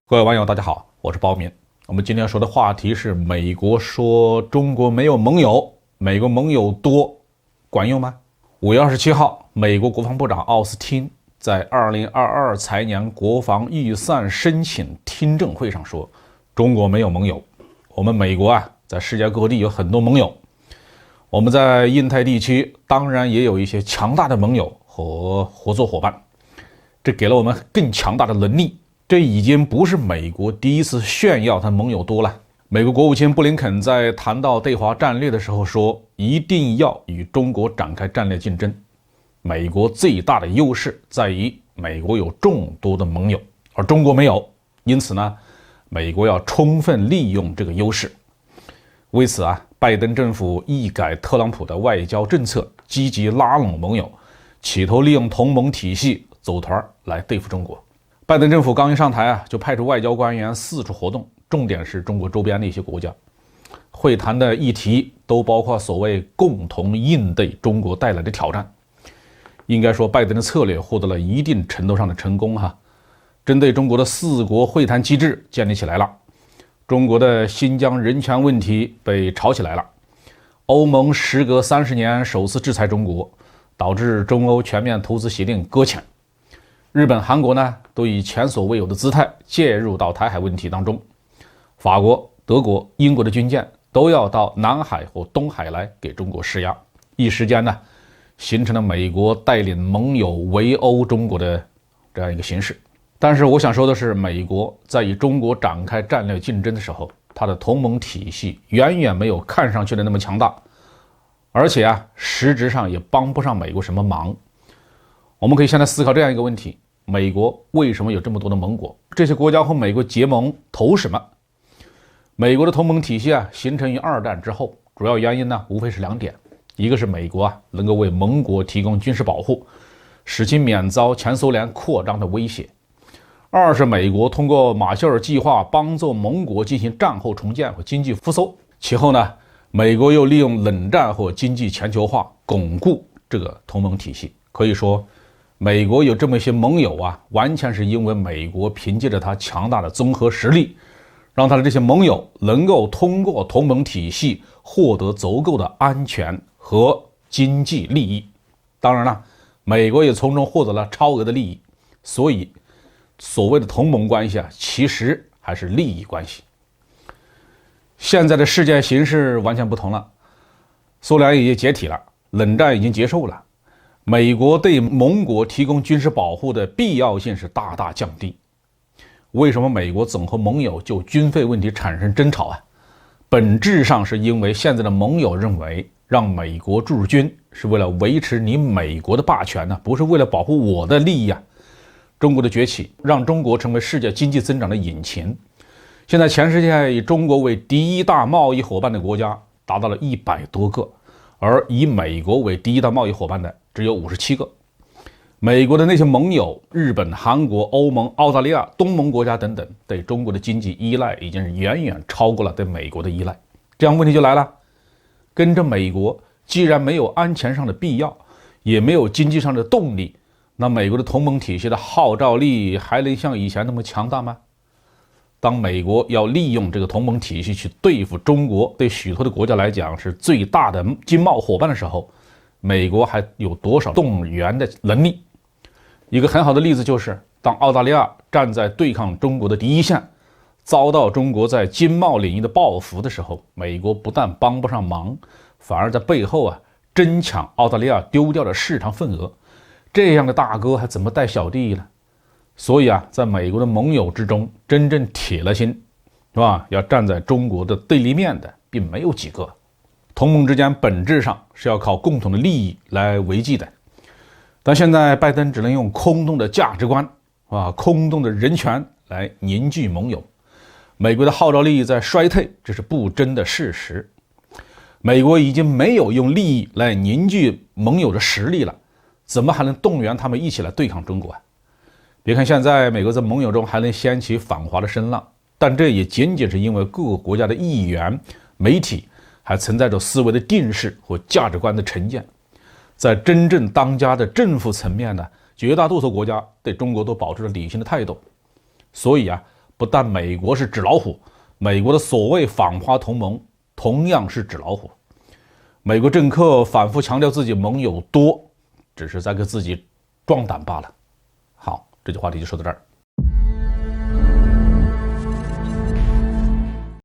各位网友，大家好，我是包民。我们今天说的话题是美国说中国没有盟友，美国盟友多，管用吗？5月27号，美国国防部长奥斯汀在2022财年国防预算申请听证会上说，中国没有盟友，我们美国在世界各地有很多盟友，我们在印太地区当然也有一些强大的盟友和合作伙伴，这给了我们更强大的能力。这已经不是美国第一次炫耀他盟友多了。美国国务卿布林肯在谈到对华战略的时候说，一定要与中国展开战略竞争。美国最大的优势在于美国有众多的盟友，而中国没有，因此呢，美国要充分利用这个优势。为此拜登政府一改特朗普的外交政策，积极拉拢盟友，企图利用同盟体系走团来对付中国。拜登政府刚一上台就派出外交官员四处活动，重点是中国周边的一些国家。会谈的议题都包括所谓共同应对中国带来的挑战。应该说，拜登的策略获得了一定程度上的成功针对中国的4国会谈机制建立起来了，中国的新疆人权问题被炒起来了，欧盟时隔30年首次制裁中国，导致中欧全面投资协定搁浅。日本、韩国呢，都以前所未有的姿态介入到台海问题当中。法国、德国、英国的军舰都要到南海或东海来给中国施压，一时间呢，形成了美国带领盟友围殴中国的这样一个形势。但是我想说的是，美国在与中国展开战略竞争的时候，它的同盟体系远远没有看上去的那么强大，而且实质上也帮不上美国什么忙。我们可以现在思考这样一个问题：美国为什么有这么多的盟国？这些国家和美国结盟图什么？美国的同盟体系形成于2战之后，主要原因呢无非是2点：一个是美国能够为盟国提供军事保护，使其免遭前苏联扩张的威胁；二是美国通过马歇尔计划帮助盟国进行战后重建和经济复苏；其后呢，美国又利用冷战和经济全球化巩固这个同盟体系。可以说，美国有这么一些盟友完全是因为美国凭借着它强大的综合实力，让他的这些盟友能够通过同盟体系获得足够的安全和经济利益。当然了，美国也从中获得了超额的利益，所以所谓的同盟关系其实还是利益关系。现在的世界形势完全不同了，苏联已经解体了，冷战已经结束了，美国对盟国提供军事保护的必要性是大大降低。为什么美国总和盟友就军费问题产生争吵本质上是因为现在的盟友认为，让美国驻军是为了维持你美国的霸权不是为了保护我的利益中国的崛起让中国成为世界经济增长的引擎。现在全世界以中国为第一大贸易伙伴的国家达到了100多个，而以美国为第一大贸易伙伴的只有57个。美国的那些盟友日本、韩国、欧盟、澳大利亚、东盟国家等等，对中国的经济依赖已经是远远超过了对美国的依赖。这样问题就来了，跟着美国既然没有安全上的必要，也没有经济上的动力，那美国的同盟体系的号召力还能像以前那么强大吗？当美国要利用这个同盟体系去对付中国，对许多的国家来讲是最大的经贸伙伴的时候，美国还有多少动员的能力？一个很好的例子就是，当澳大利亚站在对抗中国的第一线，遭到中国在经贸领域的报复的时候，美国不但帮不上忙，反而在背后争抢澳大利亚丢掉的市场份额。这样的大哥还怎么带小弟呢？所以在美国的盟友之中，真正铁了心是吧，要站在中国的对立面的并没有几个。同盟之间本质上是要靠共同的利益来维系的，但现在拜登只能用空洞的价值观空洞的人权来凝聚盟友。美国的号召力在衰退，这是不争的事实。美国已经没有用利益来凝聚盟友的实力了，怎么还能动员他们一起来对抗中国别看现在美国在盟友中还能掀起反华的声浪，但这也仅仅是因为各个国家的议员、媒体还存在着思维的定式和价值观的成见。在真正当家的政府层面绝大多数国家对中国都保持着理性的态度。所以不但美国是纸老虎，美国的所谓反华同盟同样是纸老虎。美国政客反复强调自己盟友多，只是在给自己壮胆罢了。好，这句话题就说到这儿。